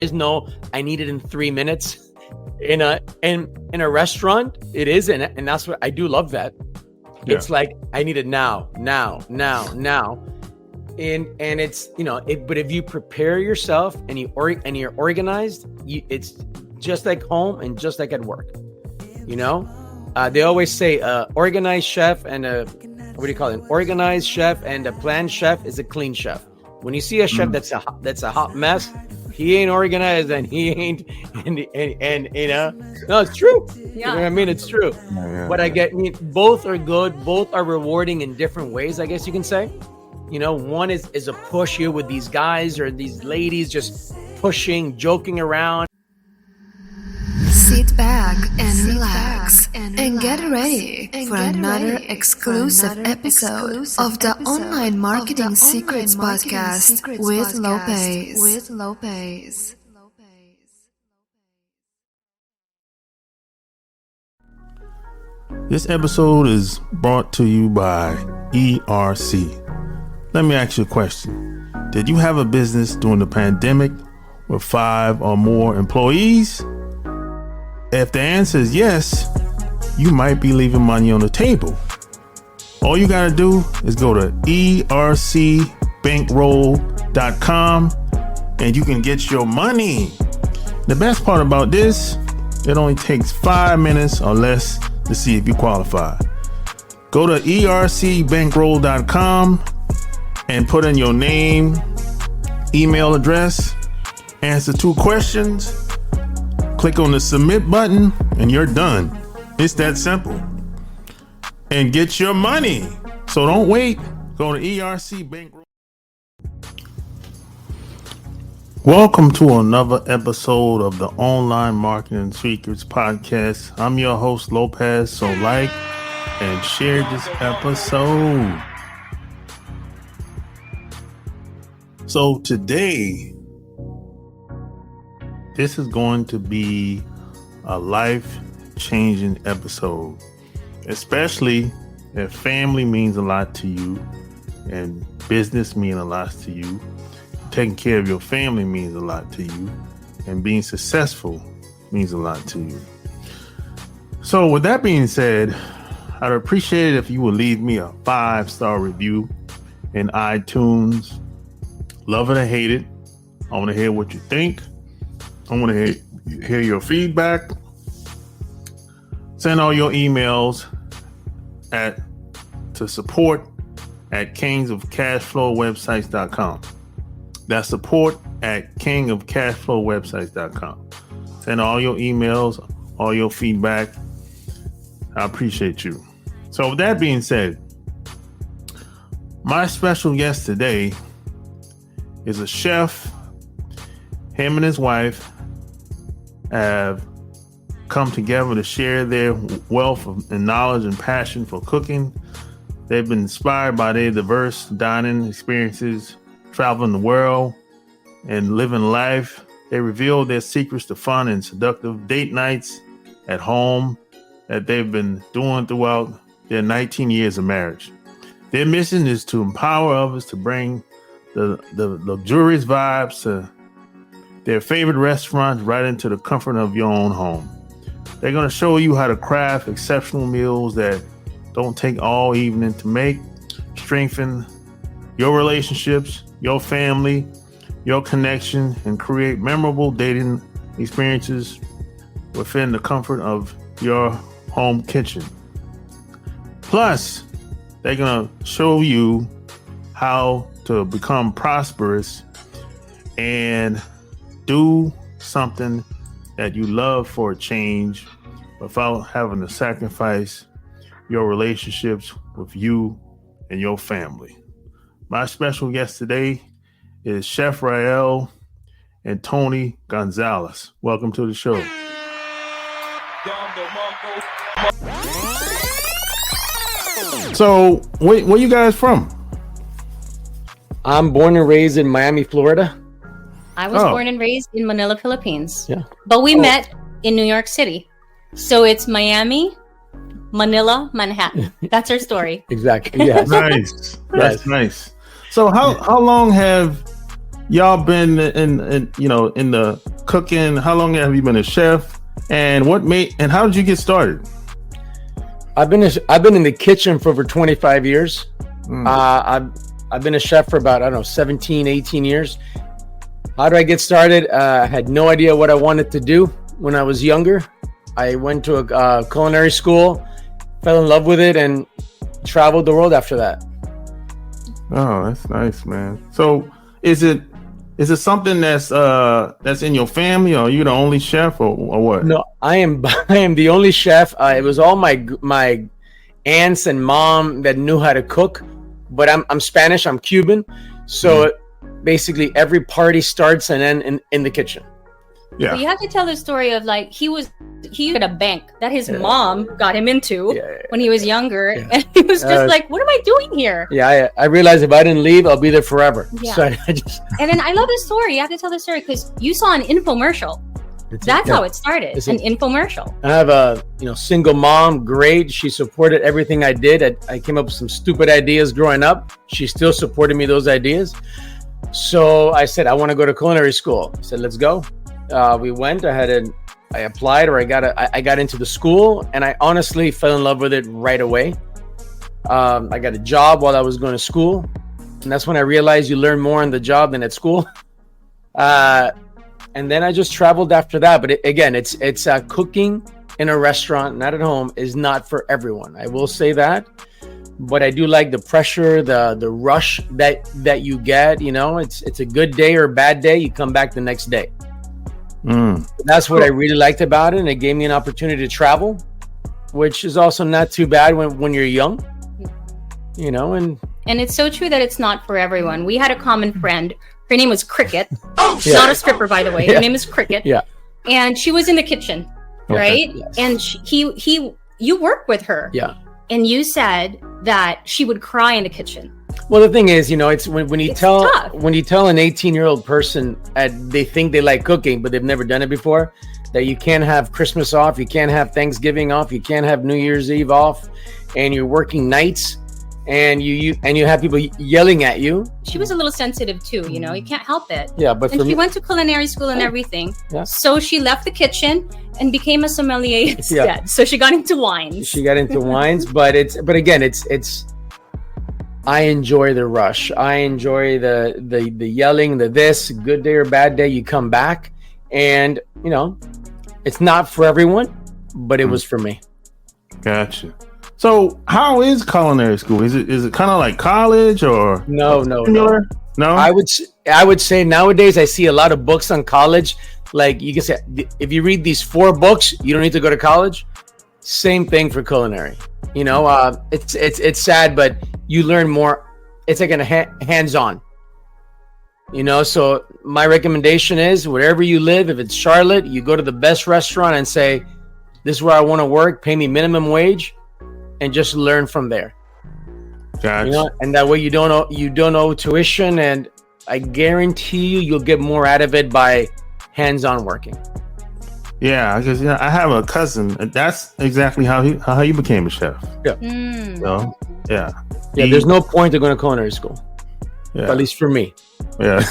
is no, I need it in 3 minutes. In a restaurant, it is, and that's what I do love that. Yeah. It's like I need it now. And it's, but if you prepare yourself and you're organized, it's just like home and just like at work. They always say organized chef and an organized chef and a planned chef is a clean chef. When you see a chef that's a hot mess, he ain't organized and he ain't and no, it's true. Yeah. I mean, it's true. But both are good, both are rewarding in different ways, I guess you can say. One is a push you with these guys or these ladies just pushing, joking around. Sit back and relax and get ready for another exclusive episode of the Online Marketing Secrets Podcast with Lopez. This episode is brought to you by ERC. Let me ask you a question. Did you have a business during the pandemic with 5 or more employees? If the answer is yes, you might be leaving money on the table. All you gotta do is go to ercbankroll.com and you can get your money. The best part about this, it only takes 5 minutes or less to see if you qualify. Go to ercbankroll.com and put in your name, email address, answer 2 questions, click on the submit button, and you're done. It's that simple. And get your money. So don't wait. Go to ERC Bankroll. Welcome to another episode of the Online Marketing Secrets Podcast. I'm your host, Lopez. So like and share this episode. So today, this is going to be a life-changing episode, especially if family means a lot to you and business means a lot to you. Taking care of your family means a lot to you, and being successful means a lot to you. So with that being said, I'd appreciate it if you would leave me a 5-star review in iTunes. Love it or hate it. I want to hear what you think. I want to hear your feedback. Send all your emails to support@kingsofcashflowwebsites.com. That's support@kingsofcashflowwebsites.com. Send all your emails, all your feedback. I appreciate you. So with that being said, my special guest today is a chef. Him and his wife have come together to share their wealth and knowledge and passion for cooking. They've been inspired by their diverse dining experiences, traveling the world and living life. They reveal their secrets to fun and seductive date nights at home that they've been doing throughout their 19 years of marriage. Their mission is to empower others to bring the luxurious vibes to their favorite restaurants right into the comfort of your own home. They're going to show you how to craft exceptional meals that don't take all evening to make, strengthen your relationships, your family, your connection, and create memorable dating experiences within the comfort of your home kitchen. Plus, they're going to show you how to become prosperous and do something that you love for a change without having to sacrifice your relationships with you and your family. My special guest today is Chef Rafael and Toni Gonzalez. Welcome to the show. So, where you guys from? I'm born and raised in Miami, Florida. I was born and raised in Manila, Philippines. Yeah. But we met in New York City. So it's Miami, Manila, Manhattan. That's our story. Exactly. Yes. Nice. That's nice. So how long have y'all been in you know, in the cooking? How long have you been a chef? And how did you get started? I've been in the kitchen for over 25 years. I've been a chef for about, I don't know, 17, 18 years. How did I get started? I had no idea what I wanted to do when I was younger. I went to a culinary school, fell in love with it, and traveled the world after that. Oh, that's nice, man. So is it something that's in your family, or are you the only chef, or what? No, I am the only chef. It was all my aunts and mom that knew how to cook, but I'm Spanish, I'm Cuban. So basically every party starts and end in the kitchen. Yeah. But you have to tell the story of like he at a bank that his mom got him into when he was younger, and he was just like, "What am I doing here?" Yeah, I realized if I didn't leave, I'll be there forever. Yeah. So I just. And then I love the story. You have to tell the story because you saw an infomercial. That's how it started. An infomercial. I have a single mom, great. She supported everything I did. I came up with some stupid ideas growing up. She still supported me those ideas. So I said, I want to go to culinary school. I said, let's go. We went. I applied, or I got into the school, and I honestly fell in love with it right away. I got a job while I was going to school, and that's when I realized you learn more on the job than at school. And then I just traveled after that. But it's cooking in a restaurant, not at home, is not for everyone. I will say that. But I do like the pressure, the rush that you get. It's a good day or a bad day. You come back the next day. That's what I really liked about it. And it gave me an opportunity to travel, which is also not too bad when you're young. And it's so true that it's not for everyone. We had a common friend. Her name was Cricket. She's Yeah. not a stripper, by the way. Her name is Cricket. Yeah. And she was in the kitchen, right? Yes. And you worked with her. Yeah. And you said that she would cry in the kitchen. Well, the thing is, it's when you It's tell tough. when you tell an 18-year-old person they think they like cooking, but they've never done it before, that you can't have Christmas off, you can't have Thanksgiving off, you can't have New Year's Eve off, and you're working nights, and you have people yelling at you. She was a little sensitive too, you can't help it. Yeah, but And for she me, wend to culinary school and everything. Yeah. So she left the kitchen and became a sommelier instead. Yeah. So she got into wines. she got into wines, but again, it's. I enjoy the rush. I enjoy the yelling, the this, good day or bad day, you come back, and it's not for everyone, but it was for me. Gotcha. So how is culinary school? Is it kind of like college, or No. similar? No. I would say nowadays I see a lot of books on college. Like you can say, if you read these 4 books, you don't need to go to college. Same thing for culinary. It's sad, but you learn more. It's like hands-on. So my recommendation is, wherever you live, if it's Charlotte, you go to the best restaurant and say, "This is where I want to work. Pay me minimum wage," and just learn from there. Gotcha. And that way you don't owe tuition, and I guarantee you'll get more out of it by hands-on working. Yeah, because I have a cousin. That's exactly how he became a chef. So, yeah. There's no point to going to culinary school, Yeah. at least for me. Yeah.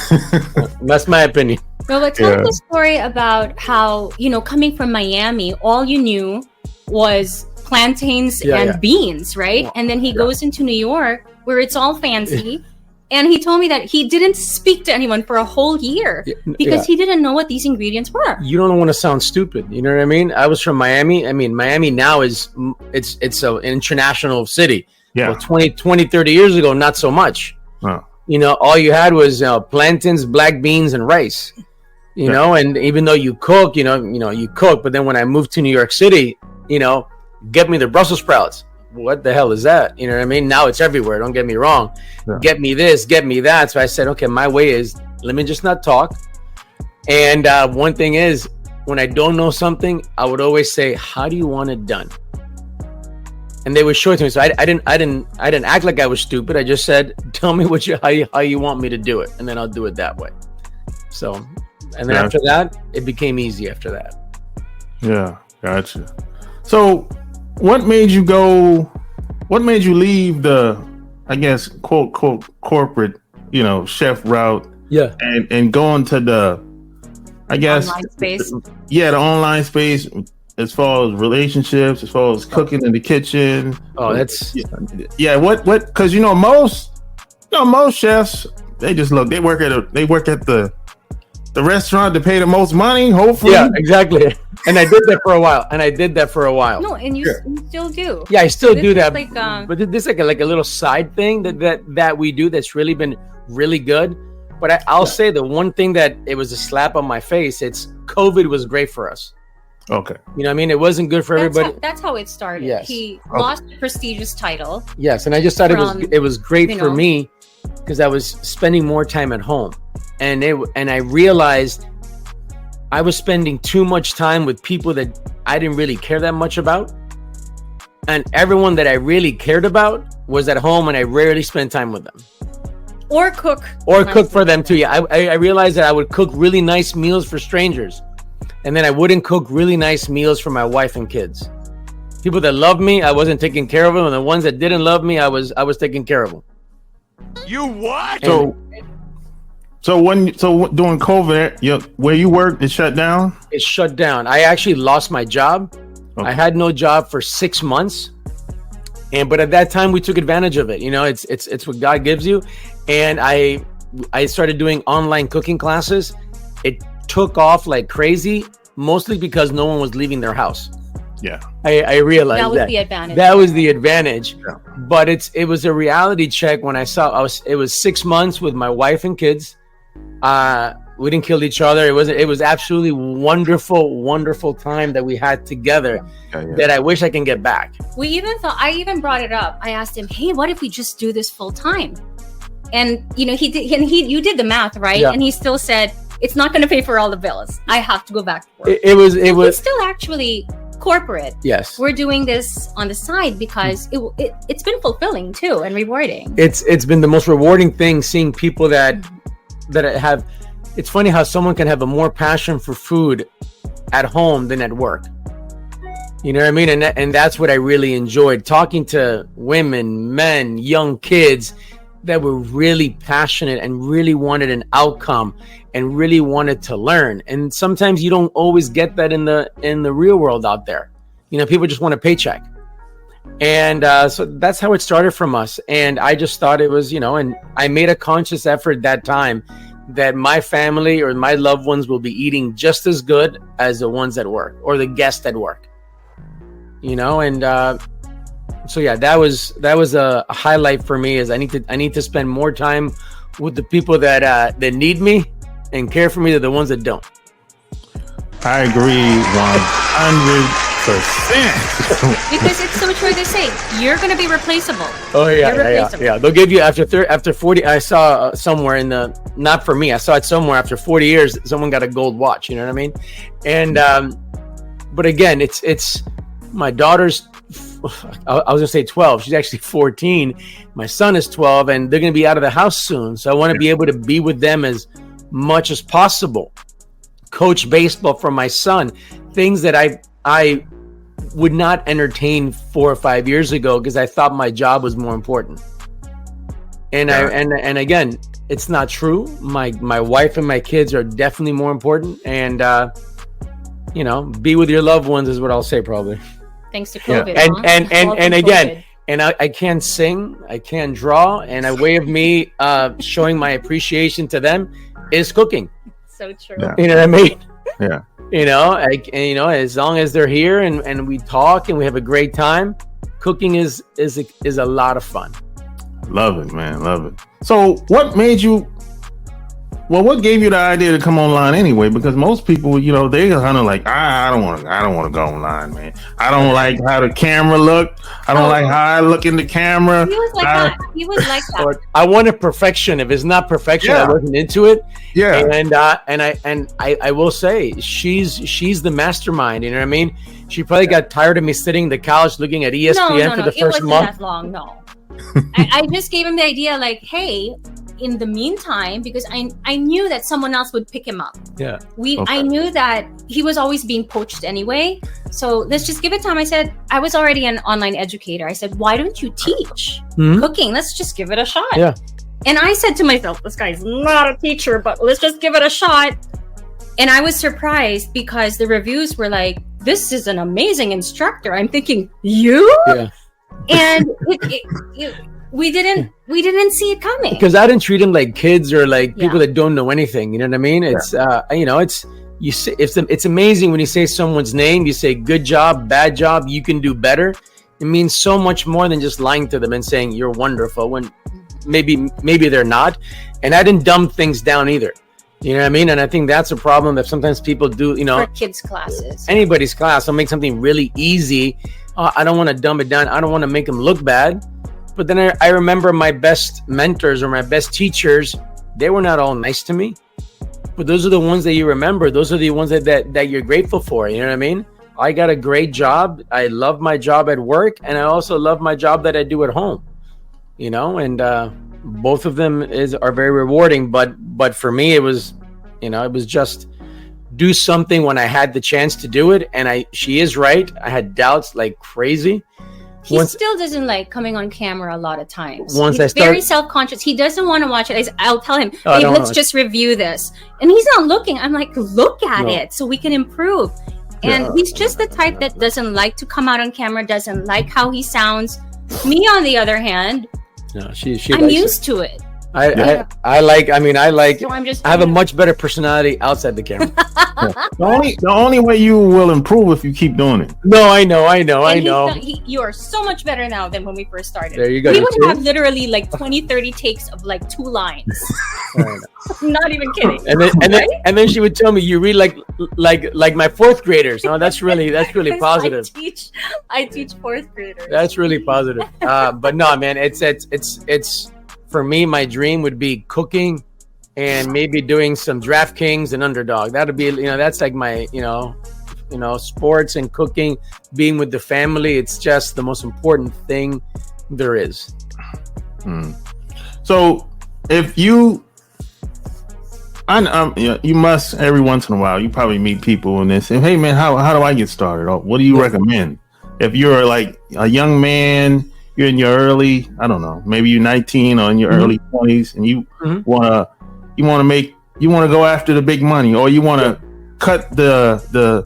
That's my opinion. No, but tell the story about how, coming from Miami, all you knew was plantains and beans, right? Well, and then he goes into New York where it's all fancy. And he told me that he didn't speak to anyone for a whole year because he didn't know what these ingredients were. You don't want to sound stupid. You know what I mean? I was from Miami. I mean, Miami now it's an international city. Yeah. Well, 20, 30 years ago, not so much. Oh. All you had was plantains, black beans, and rice. And even though you cook, you cook. But then when I moved to New York City, get me the Brussels sprouts. What the hell is that? You know what I mean? Now it's everywhere. Don't get me wrong. Yeah. Get me this, get me that. So I said, okay, my way is, let me just not talk. And one thing is, when I don't know something, I would always say, how do you want it done? And they would show it to me. So I didn't act like I was stupid. I just said, tell me how you want me to do it, and then I'll do it that way. So, and then after that, it became easy after that. Yeah, gotcha. So, what made you leave the, I guess, quote, corporate, chef route Yeah. and going to the, I guess, Online space. the online space, as far as relationships, as far as cooking in the kitchen. Oh, that's what because most chefs, they just look, they work at the restaurant to pay the most money, hopefully. Yeah, exactly. And I did that for a while. No, and you still do. Yeah, I still This do is that. like, but this is like a little side thing that we do that's really been really good. But I'll say the one thing that it was a slap on my face. It's COVID was great for us. Okay. You know what I mean? It wasn't good for everybody. That's how it started. Yes. He lost a prestigious title. Yes, and I just thought it was great for know. me because I was spending more time at home, and I realized I was spending too much time with people that I didn't really care that much about, and everyone that I really cared about was at home, and I rarely spent time with them. Or cook For them too. Yeah, I realized that I would cook really nice meals for strangers, and then I wouldn't cook really nice meals for my wife and kids. People that loved me, I wasn't taking care of them, and the ones that didn't love me, I was taking care of them. You what? So during COVID, where you worked, it shut down? It shut down. I actually lost my job. Okay. I had no job for 6 months. But at that time we took advantage of it. You know, it's what God gives you. And I started doing online cooking classes. It took off like crazy, mostly because no one was leaving their house. Yeah. I realized that was the advantage. That was the advantage. Yeah. But it was a reality check when it was 6 months with my wife and kids. We didn't kill each other. It was absolutely wonderful time that we had together that I wish I can get back. I even brought it up. I asked him, hey, what if we just do this full time? And you did the math, right? Yeah. And he still said, it's not going to pay for all the bills. I have to go back to work. It was It's still actually corporate. Yes. We're doing this on the side because it's been fulfilling too and rewarding. It's been the most rewarding thing seeing people that have. It's funny how someone can have a more passion for food at home than at work. You know what I mean? And that's what I really enjoyed, talking to women, men, young kids that were really passionate and really wanted an outcome and really wanted to learn. And sometimes you don't always get that in the real world out there. You know, people just want a paycheck. And so that's how it started from us. And I just thought it was, and I made a conscious effort that time that my family or my loved ones will be eating just as good as the ones at work or the guests at work. And so yeah, that was a highlight for me. Is I need to spend more time with the people that need me and care for me than the ones that don't. I agree 100%. Because it's so true. They say you're going to be replaceable. Oh yeah, You're replaceable. yeah. They'll give you after 40. I saw somewhere not for me. I saw it somewhere after 40 years. Someone got a gold watch. You know what I mean? And but again, it's my daughter's. I was gonna say 12. She's actually 14. My son is 12, and they're gonna be out of the house soon. So I want to be able to be with them as much as possible. Coach baseball for my son. Things that I would not entertain 4 or 5 years ago because I thought my job was more important. And and again, it's not true. My wife and my kids are definitely more important. And be with your loved ones is what I'll say probably. Thanks to COVID. And again, and I can't sing, I can't draw, and a way of me showing my appreciation to them is cooking. So true. Yeah. You know what I mean? Yeah. As long as they're here and we talk and we have a great time, cooking is a lot of fun. Love it, man. Love it. So what gave you the idea to come online anyway? Because most people, they kind of like, I don't want to go online, man. I don't like how the camera look. I don't like how I look in the camera. He was like that. I wanted perfection. If it's not perfection, I wasn't into it. Yeah. And I will say she's the mastermind. You know what I mean? She probably got tired of me sitting on the couch looking at ESPN for the first month. It wasn't that long. No. I just gave him the idea, like, hey, in the meantime, because I knew that someone else would pick him up. Yeah. I knew that he was always being poached anyway. So let's just give it time. I said, I was already an online educator. I said, why don't you teach cooking? Let's just give it a shot. Yeah. And I said to myself, this guy's not a teacher, but let's just give it a shot. And I was surprised because the reviews were like, this is an amazing instructor. I'm thinking, you? Yeah. And we didn't see it coming. Because I didn't treat them like kids or like people that don't know anything. You know what I mean? It's it's amazing when you say someone's name, you say good job, bad job, you can do better. It means so much more than just lying to them and saying you're wonderful when maybe they're not. And I didn't dumb things down either. You know what I mean? And I think that's a problem that sometimes people do, for kids' classes. Anybody's class. I'll make something really easy. I don't want to dumb it down. I don't want to make them look bad. But then I remember my best mentors or my best teachers, they were not all nice to me. But those are the ones that you remember. Those are the ones that you're grateful for. You know what I mean? I got a great job. I love my job at work. And I also love my job that I do at home. And both of them are very rewarding. But for me, it was just do something when I had the chance to do it. And she is right. I had doubts like crazy. He still doesn't like coming on camera a lot of times. He's very self-conscious. He doesn't want to watch it. I'll tell him, hey, let's just review this. And he's not looking. I'm like, look at it so we can improve. And he's just the type that doesn't like to come out on camera, doesn't like how he sounds. Me, on the other hand, I'm used to it. I have a much better personality outside the camera. The only way you will improve if you keep doing it. No, I know. You are so much better now than when we first started. There you go. We would have literally like 20-30 takes of like 2 lines. Not even kidding. And then she would tell me, you read like my 4th graders. No, that's really positive. I teach 4th graders. That's really positive. But no, man, it's for me, my dream would be cooking and maybe doing some DraftKings and Underdog. That'd be, that's like my, sports and cooking, being with the family. It's just the most important thing there is. So if you must every once in a while, you probably meet people and they say, hey man, how do I get started? Or what do you recommend? If you're like a young man, you're in your early, I don't know, maybe you're 19 or in your early 20s, and you want to go after the big money, or you want to cut the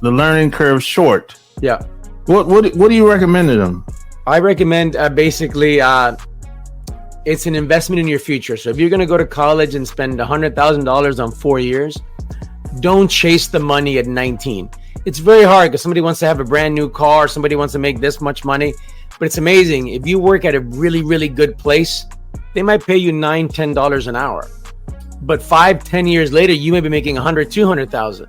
learning curve short. Yeah. What do you recommend to them? I recommend basically it's an investment in your future. So if you're going to go to college and spend $100,000 on 4 years, don't chase the money at 19. It's very hard because somebody wants to have a brand new car, somebody wants to make this much money. But it's amazing. If you work at a really, really good place, they might pay you $9, $10 an hour. But 5-10 years later, you may be making $100,000, $200,000.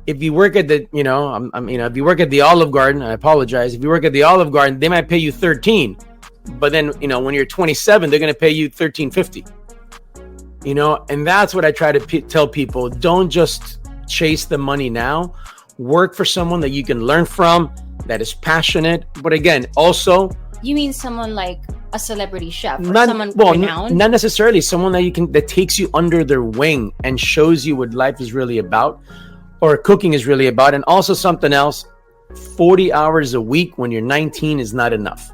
If you work at the, if you work at the Olive Garden, I apologize. If you work at the Olive Garden, they might pay you 13. But then, when you're 27, they're going to pay you $13.50. And that's what I try to tell people. Don't just chase the money now. Work for someone that you can learn from, that is passionate. But again, also, you mean someone like a celebrity chef or someone renowned? Not necessarily. Someone that takes you under their wing and shows you what life is really about, or cooking is really about. And also something else, 40 hours a week when you're 19 is not enough.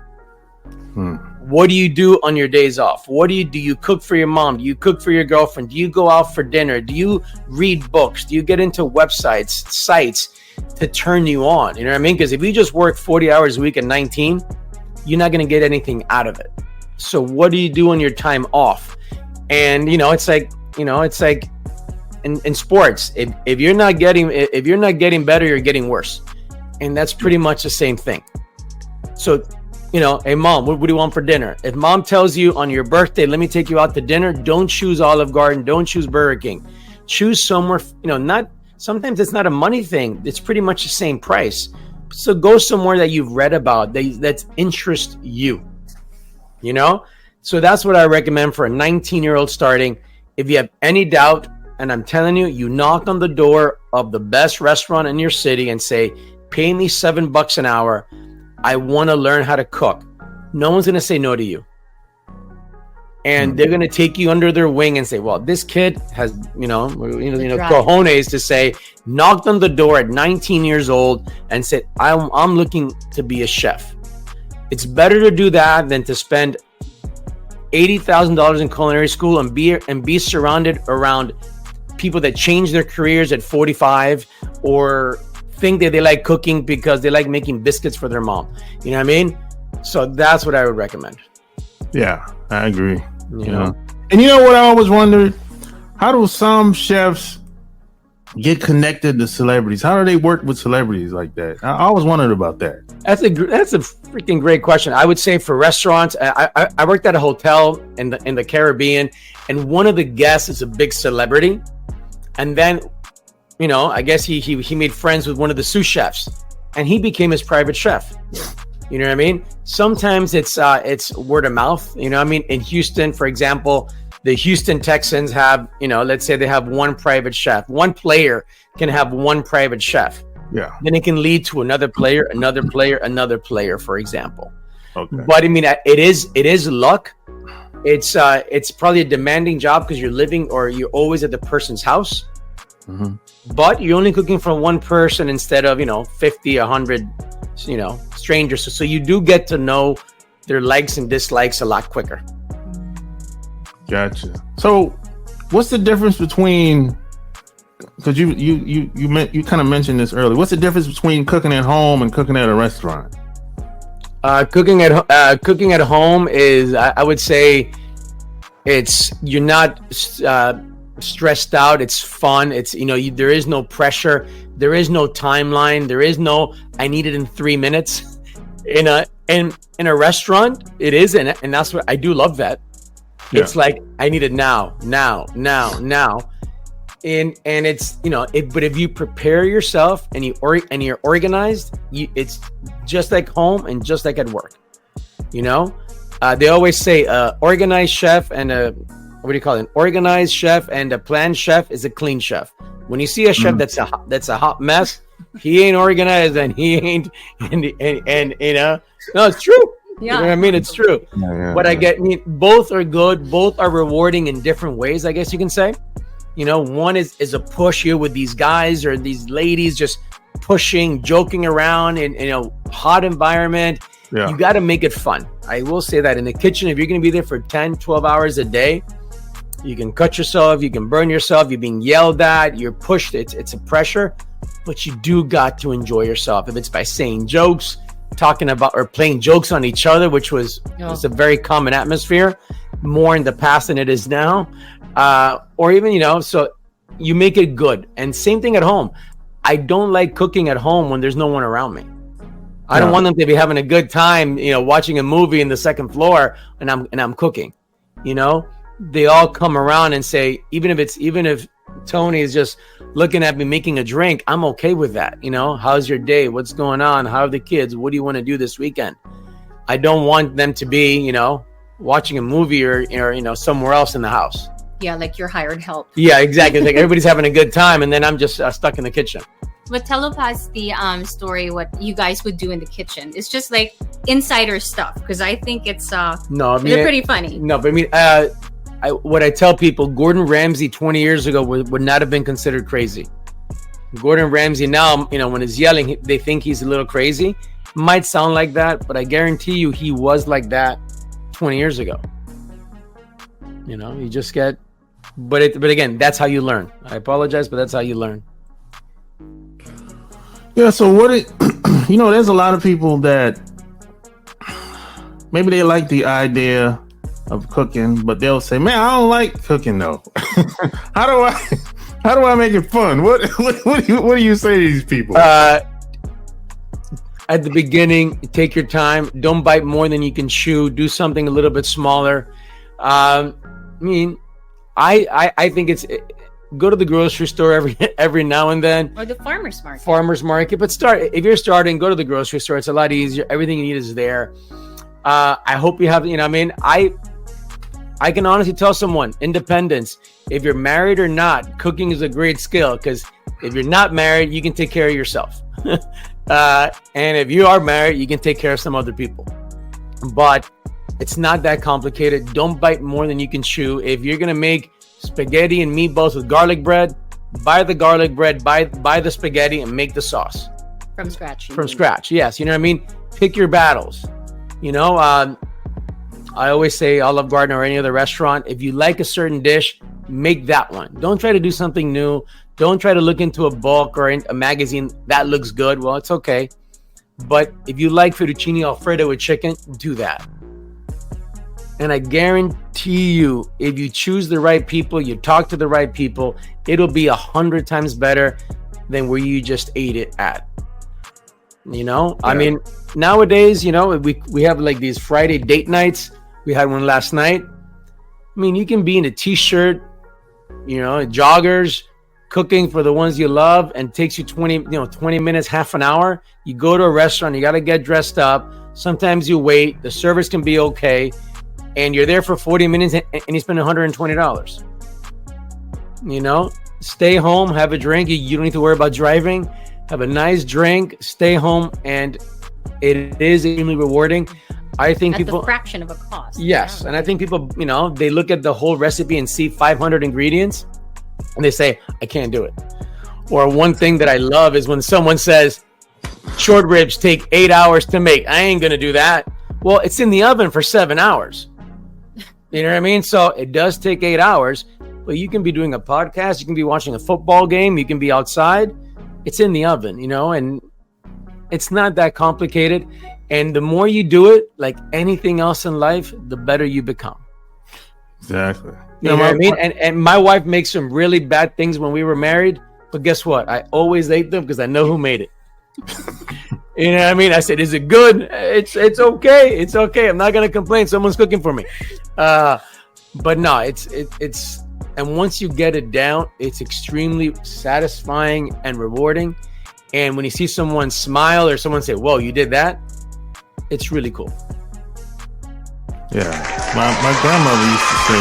What do you do on your days off? Do you cook for your mom? Do you cook for your girlfriend? Do you go out for dinner? Do you read books? Do you get into sites to turn you on? You know what I mean? Because if you just work 40 hours a week at 19, you're not going to get anything out of it. So what do you do on your time off? And it's like in sports, if you're not getting better, you're getting worse. And that's pretty much the same thing. So hey mom, what do you want for dinner? If mom tells you on your birthday, let me take you out to dinner, don't choose Olive Garden, don't choose Burger King. Choose somewhere, sometimes it's not a money thing. It's pretty much the same price. So go somewhere that you've read about, that interests you, So that's what I recommend for a 19-year-old starting. If you have any doubt, and I'm telling you, you knock on the door of the best restaurant in your city and say, pay me $7 an hour. I want to learn how to cook. No one's going to say no to you. And they're going to take you under their wing and say, well, this kid has, cojones to say, knocked on the door at 19 years old and said, I'm looking to be a chef. It's better to do that than to spend $80,000 in culinary school and be surrounded around people that change their careers at 45 or think that they like cooking because they like making biscuits for their mom. You know what I mean? So that's what I would recommend. Yeah, I agree. You know? And you know what I always wondered? How do some chefs get connected to celebrities? How do they work with celebrities like that? I always wondered about that. That's a freaking great question. I would say for restaurants, I worked at a hotel in the Caribbean, and one of the guests is a big celebrity, and then, you know, I guess he made friends with one of the sous chefs, and he became his private chef. You know what I mean? Sometimes it's word of mouth. You know what I mean? In Houston, for example, the Houston Texans have, you know, let's say they have one private chef. One player can have one private chef. Yeah. Then it can lead to another player, for example. Okay. But I mean, it is luck. It's probably a demanding job because you're living or you're always at the person's house. Mm-hmm. But you're only cooking for one person instead of, 50, 100, strangers. So you do get to know their likes and dislikes a lot quicker. Gotcha. So what's the difference between, because you kind of mentioned this earlier, what's the difference between cooking at home and cooking at a restaurant? Cooking at home is, I would say, you're not stressed out. It's fun. It's, there is no pressure. There is no timeline. There is no, I need it in 3 minutes. In a restaurant, it is, and that's what I do love that. Yeah. It's like, I need it now. And it's, but if you prepare yourself and you're organized, it's just like home and just like at work. They always say organized chef and an organized chef and a planned chef is a clean chef. When you see a chef that's a hot mess, he ain't organized and he ain't and no, it's true. Yeah. You know what I mean? It's true. But both are good. Both are rewarding in different ways, I guess you can say. One is a push you with these guys or these ladies just pushing, joking around in hot environment. Yeah. You got to make it fun. I will say that in the kitchen, if you're going to be there for 10, 12 hours a day, you can cut yourself, you can burn yourself, you're being yelled at, you're pushed. It's a pressure, but you do got to enjoy yourself. If it's by saying jokes, talking about or playing jokes on each other, which was a very common atmosphere, more in the past than it is now. Or even, so you make it good. And same thing at home. I don't like cooking at home when there's no one around me. I don't want them to be having a good time, watching a movie in the second floor and I'm cooking. They all come around and say, even if Toni is just looking at me making a drink, I'm okay with that. How's your day? What's going on? How are the kids? What do you want to do this weekend? I don't want them to be, watching a movie or somewhere else in the house. Yeah, like your hired help. Yeah, exactly. Like everybody's having a good time, and then I'm just stuck in the kitchen. But tell us the story, what you guys would do in the kitchen. It's just like insider stuff, because I think it's they're pretty funny. No, but what I tell people, Gordon Ramsay 20 years ago would not have been considered crazy. Gordon Ramsay now, when he's yelling, they think he's a little crazy. Might sound like that, but I guarantee you he was like that 20 years ago. You just get, but again, that's how you learn. I apologize, but that's how you learn. Yeah. So there's a lot of people that maybe they like the idea of cooking, but they'll say, "Man, I don't like cooking though." How do I make it fun? What do you say to these people? At the beginning, take your time. Don't bite more than you can chew. Do something a little bit smaller. I think it's go to the grocery store every now and then, or the farmer's market. But if you're starting, go to the grocery store. It's a lot easier. Everything you need is there. I hope you have. I can honestly tell someone, independence. If you're married or not, cooking is a great skill, because if you're not married, you can take care of yourself. And if you are married, you can take care of some other people. But it's not that complicated. Don't bite more than you can chew. If you're gonna make spaghetti and meatballs with garlic bread, buy the garlic bread, buy the spaghetti, and make the sauce from scratch. From scratch, yes. You know what I mean? Pick your battles. I always say Olive Garden or any other restaurant, if you like a certain dish, make that one. Don't try to do something new. Don't try to look into a book or in a magazine that looks good. Well, it's okay. But if you like fettuccine alfredo with chicken, do that. And I guarantee you, if you choose the right people, you talk to the right people, it'll be 100 times better than where you just ate it at. You know, yeah. I mean, nowadays, you know, we have like these Friday date nights. We had one last night. I mean, you can be in a t-shirt, you know, joggers, cooking for the ones you love, and it takes you 20 minutes, half an hour. You go to a restaurant, you got to get dressed up. Sometimes you wait. The service can be okay. And you're there for 40 minutes and you spend $120. You know, stay home, have a drink. You don't need to worry about driving. Have a nice drink, stay home, and it is extremely rewarding. I think at the fraction of a cost. Yes, yeah. And I think people, you know, they look at the whole recipe and see 500 ingredients, and they say, I can't do it. Or one thing that I love is when someone says, short ribs take 8 hours to make. I ain't gonna do that. Well, it's in the oven for 7 hours. You know what I mean? So it does take 8 hours, but you can be doing a podcast, you can be watching a football game, you can be outside. It's in the oven, you know, and it's not that complicated. And the more you do it, like anything else in life, the better you become. Exactly. You know what I mean? And my wife makes some really bad things when we were married, but guess what? I always ate them because I know who made it. You know what I mean? I said, is it good? It's okay. It's okay. I'm not going to complain. Someone's cooking for me. But no, it's and once you get it down, it's extremely satisfying and rewarding. And when you see someone smile or someone say, whoa, you did that, it's really cool. Yeah. My grandmother used to say,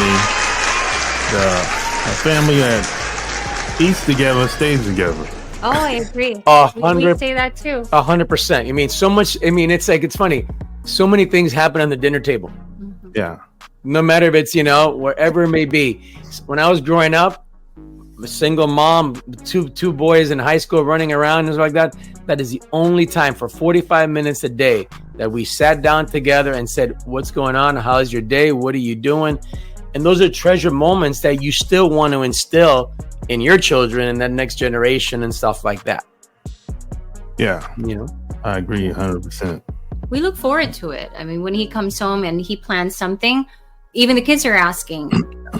a family that eats together stays together. Oh, I agree. 100. We say that too. 100%. I mean, so much. I mean, it's like, it's funny. So many things happen on the dinner table. Mm-hmm. Yeah. No matter if it's, you know, wherever it may be. When I was growing up, a single mom, two boys in high school running around and stuff like that. That is the only time for 45 minutes a day that we sat down together and said, what's going on? How's your day? What are you doing? And those are treasure moments that you still want to instill in your children and that next generation and stuff like that. Yeah. You know, I agree 100%. We look forward to it. I mean, when he comes home and he plans something, even the kids are asking,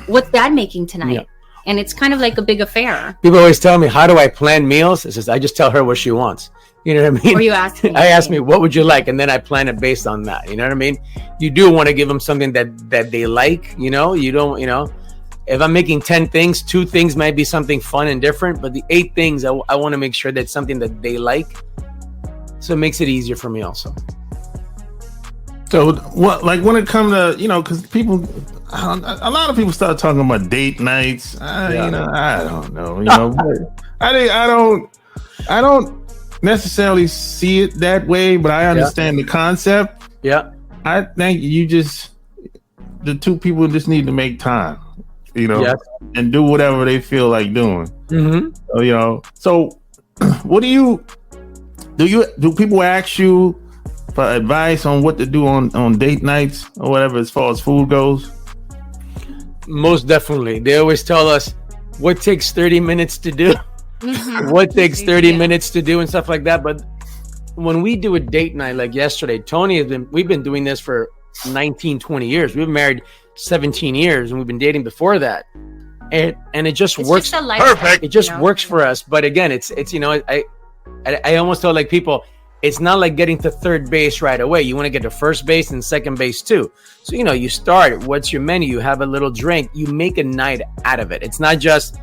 what's dad making tonight? Yeah. And it's kind of like a big affair. People always tell me, how do I plan meals? It says, I just tell her what she wants. You know what I mean? Or you ask me. I ask me, what would you like? And then I plan it based on that. You know what I mean? You do want to give them something that they like, you know? You don't, you know, if I'm making 10 things, 2 things might be something fun and different, but the 8 things, I want to make sure that's something that they like. So it makes it easier for me also. So what, like when it comes to, you know, because people, a lot of people start talking about date nights. You know, I don't know. You know, I don't necessarily see it that way, but I understand the concept. Yeah, I think the 2 people just need to make time, you know, and do whatever they feel like doing. Mm-hmm. So, you know, so what do people ask you for advice on what to do on date nights or whatever as far as food goes? Most definitely. They always tell us what takes 30 minutes to do, what takes 30 minutes to do and stuff like that. But when we do a date night like yesterday, we've been doing this for 19, 20 years. We've been married 17 years and we've been dating before that. And it just works. Perfect. It just works for us. But again, it's you know, I almost tell like people, it's not like getting to third base right away. You want to get to first base and second base too. So, you know, you start, what's your menu? You have a little drink, you make a night out of it. It's not just,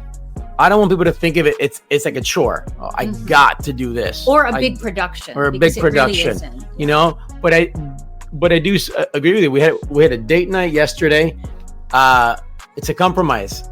I don't want people to think of it, it's like a chore. Oh, I got to do this. Or a big production. Or a big production, really you know, but I do agree with you. We had a date night yesterday. It's a compromise.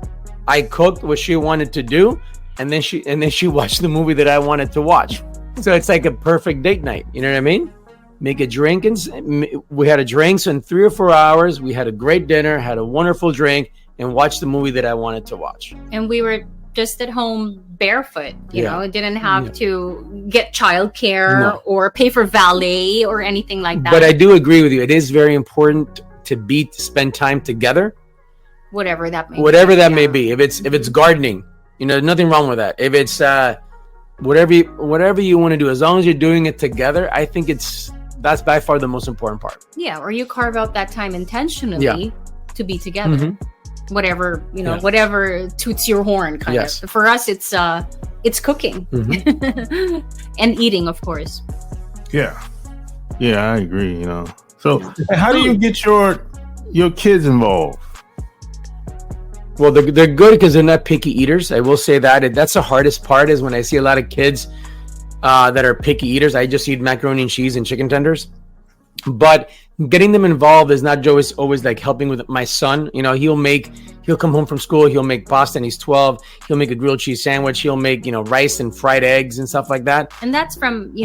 I cooked what she wanted to do, and then she watched the movie that I wanted to watch. So it's like a perfect date night. You know what I mean? Make a drink, and we had a drink. So in 3 or 4 hours, we had a great dinner, had a wonderful drink, and watched the movie that I wanted to watch. And we were just at home barefoot, you know, didn't have to get childcare or pay for valet or anything like that. But I do agree with you. It is very important to spend time together, whatever that may be. If it's gardening, nothing wrong with that. If it's whatever you want to do, as long as you're doing it together, I think that's by far the most important part. Yeah, or you carve out that time intentionally to be together. Mm-hmm. Whatever, whatever toots your horn kind of. For us, it's cooking and eating, of course. Yeah, I agree. So how do you get your kids involved? Well, they're good because they're not picky eaters. I will say that. That's the hardest part, is when I see a lot of kids that are picky eaters. I just eat macaroni and cheese and chicken tenders. But getting them involved is not always like helping with my son. He'll come home from school. He'll make pasta, and he's 12. He'll make a grilled cheese sandwich. He'll make, rice and fried eggs and stuff like that. And that's from,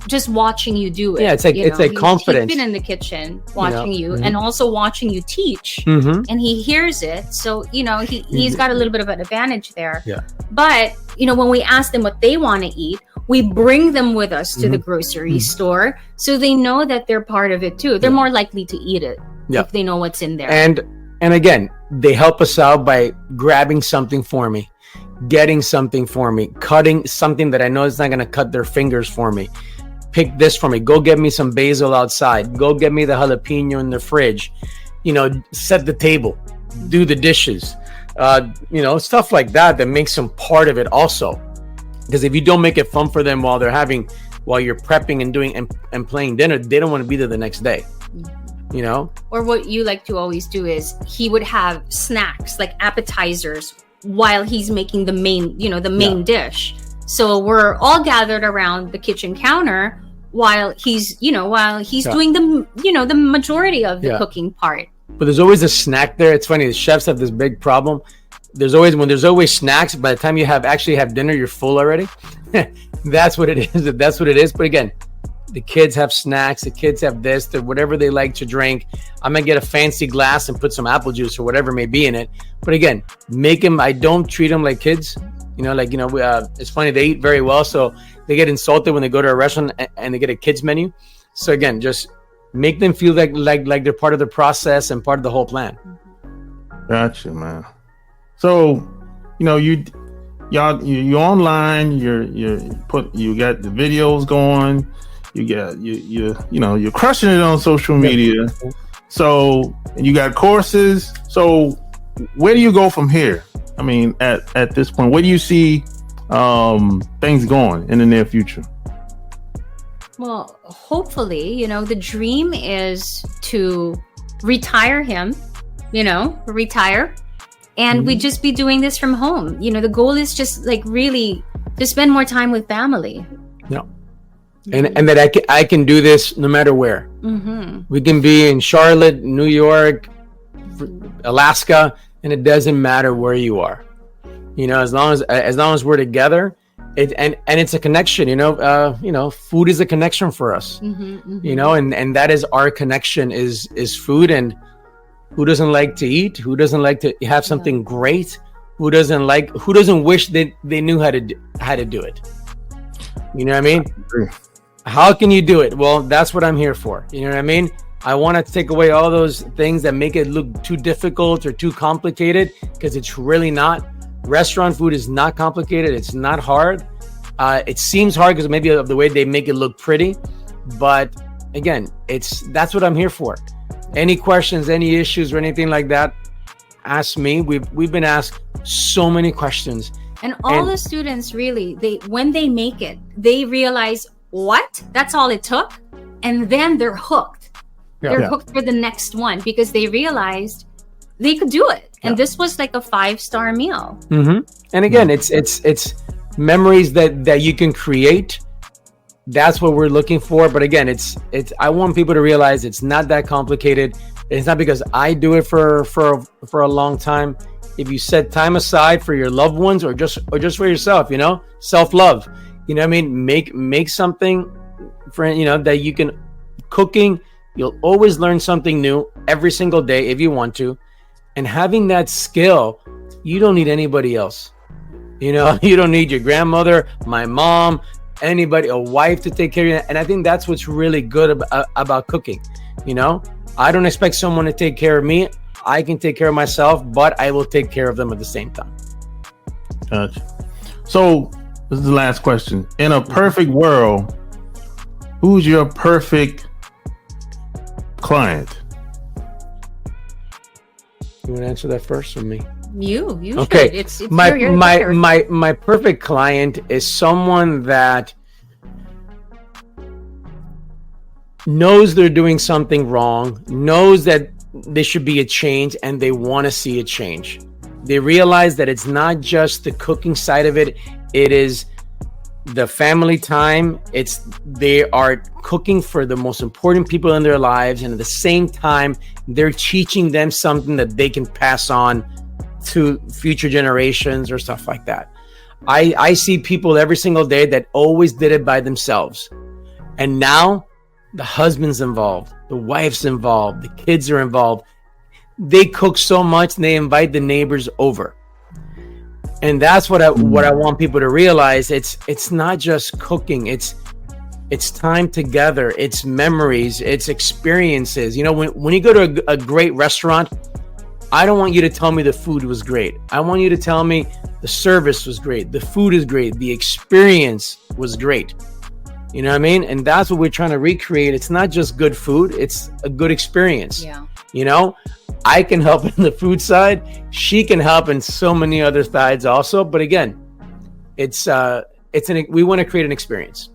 just watching you do it. Yeah, it's like confidence. He's been in the kitchen watching you and also watching you teach, and he hears it. So, he's got a little bit of an advantage there. Yeah. But, when we ask them what they want to eat, we bring them with us to the grocery store so they know that they're part of it too. They're more likely to eat it if they know what's in there. And again, they help us out by grabbing something for me, getting something for me, cutting something that I know is not going to cut their fingers for me. Pick this for me. Go get me some basil outside. Go get me the jalapeno in the fridge. Set the table, do the dishes. Stuff like that makes them part of it also. Because if you don't make it fun for them while you're prepping and doing and playing dinner, they don't want to be there the next day. Or what you like to always do is he would have snacks, like appetizers, while he's making the main dish. So we're all gathered around the kitchen counter while he's doing the majority of the cooking part. But there's always a snack there. It's funny, the chefs have this big problem. There's always snacks. By the time you actually have dinner, you're full already. That's what it is. That's what it is. But again, the kids have snacks. The kids have whatever they like to drink. I'm gonna get a fancy glass and put some apple juice or whatever may be in it. But again, I don't treat them like kids. It's funny, they eat very well, so they get insulted when they go to a restaurant and they get a kids menu. So again, just make them feel like they're part of the process and part of the whole plan. Gotcha, man. So, you're online. You got the videos going. You're crushing it on social media. So, and you got courses. So, where do you go from here? I mean, at this point, where do you see things going in the near future? Well, hopefully, the dream is to retire him, and we just be doing this from home. The goal is just like really to spend more time with family. Yeah. And that I can do this no matter where. We can be in Charlotte, New York, Alaska, and it doesn't matter where you are. As long as we're together, and it's a connection. Food is a connection for us. And that is our connection is food. And who doesn't like to eat? Who doesn't like to have something great? Who doesn't wish they knew how to do it? You know what I mean? How can you do it? Well, that's what I'm here for. You know what I mean? I want to take away all those things that make it look too difficult or too complicated, because it's really not. Restaurant food is not complicated. It's not hard. It seems hard because maybe of the way they make it look pretty, but again, that's what I'm here for. Any questions, any issues, or anything like that, ask me. We've been asked so many questions, and the students really, when they make it, they realize that's all it took, and then they're hooked. They're hooked for the next one because they realized they could do it, and this was like a 5-star meal. And again, it's memories that you can create. That's what we're looking for. But again, it's I want people to realize it's not that complicated. It's not because I do it for a long time. If you set time aside for your loved ones or just for yourself, self-love, what I mean, make something for that you can. Cooking, you'll always learn something new every single day if you want to. And having that skill, you don't need anybody else. You don't need your grandmother, my mom, anybody, a wife to take care of you. And I think that's what's really good about cooking. I don't expect someone to take care of me. I can take care of myself, but I will take care of them at the same time. Gotcha. So this is the last question. In a perfect world, who's your perfect client? You want to answer that first or me? You okay. Should. It's my perfect client is someone that knows they're doing something wrong, knows that there should be a change, and they want to see a change. They realize that it's not just the cooking side of it, it is the family time. They are cooking for the most important people in their lives, and at the same time they're teaching them something that they can pass on to future generations or stuff like that. I see people every single day that always did it by themselves, and now the husband's involved, the wife's involved, the kids are involved. They cook so much and they invite the neighbors over. And that's what I want people to realize. It's not just cooking. It's time together. It's memories. It's experiences. You know, when you go to a great restaurant, I don't want you to tell me the food was great. I want you to tell me the service was great. The food is great. The experience was great. You know what I mean? And that's what we're trying to recreate. It's not just good food. It's a good experience. Yeah. You know, I can help in the food side. She can help in so many other sides also. But again, we want to create an experience,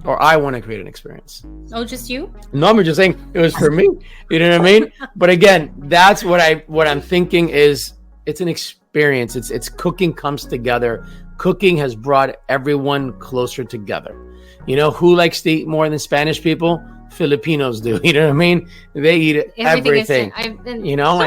or I want to create an experience. Oh, just you? No, I'm just saying it was for me. You know what I mean? But again, that's what I'm thinking is it's an experience. It's cooking comes together. Cooking has brought everyone closer together. You know, who likes to eat more than Spanish people? Filipinos do. You know what I mean? They eat everything. You know,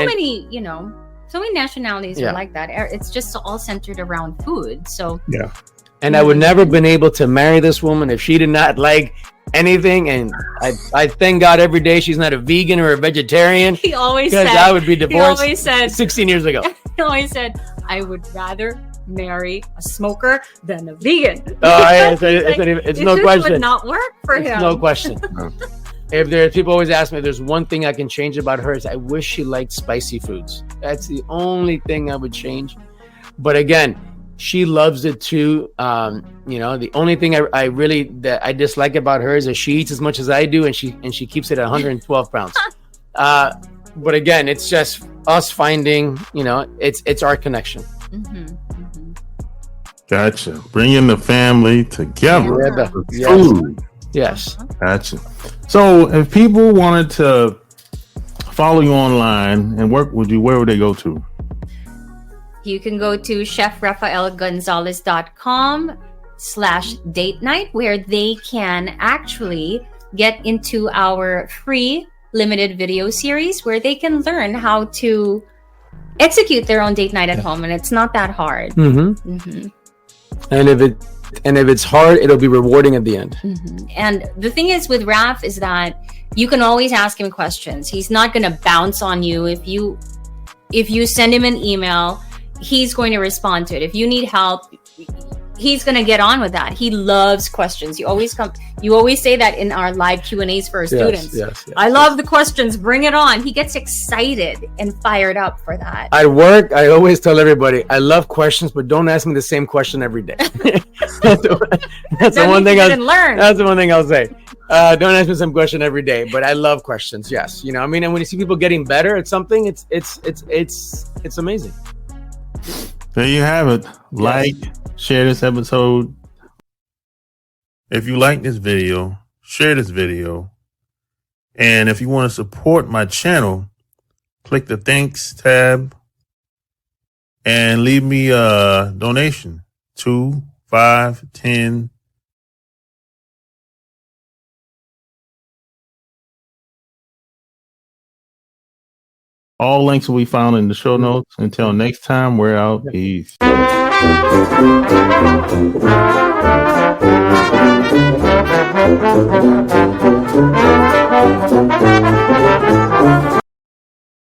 so many nationalities are like that. It's just all centered around food. So yeah. And I would never been able to marry this woman if she did not like anything. And I thank God every day she's not a vegan or a vegetarian. He always said, because I would be divorced. He always said 16 years ago. He always said, I would rather marry a smoker than a vegan. It's no question. Would not work for him. No question. If there's people always ask me, if there's one thing I can change about her is I wish she liked spicy foods. That's the only thing I would change. But again, she loves it too. You know, the only thing I dislike about her is that she eats as much as I do, and she keeps it at 112 pounds. But again, it's just us finding, you know, it's our connection. Mm-hmm. Gotcha. Bringing the family together. Food. Yes. Gotcha. So if people wanted to follow you online and work with you, where would they go to? You can go to chefrafaelgonzalez.com/date night, where they can actually get into our free limited video series where they can learn how to execute their own date night at home, and it's not that hard. Mm-hmm. Mm-hmm. And if it's hard, it'll be rewarding at the end. Mm-hmm. And the thing is with Raf is that you can always ask him questions. He's not going to bounce on you. If you send him an email, he's going to respond to it. If you need help, he's going to get on with that. He loves questions. You always say that in our live Q&As for our students. Yes, I love the questions. Bring it on. He gets excited and fired up for that. At work, I always tell everybody, I love questions, but don't ask me the same question every day. That's the one thing That's the one thing I'll say. Don't ask me the same question every day, but I love questions. Yes. You know, I mean, and when you see people getting better at something, it's amazing. There you have it. Like, share this episode. If you like this video, share this video. And if you want to support my channel, click the thanks tab and leave me a donation. 2, 5, 10. All links will be found in the show notes. Until next time, we're out. Peace.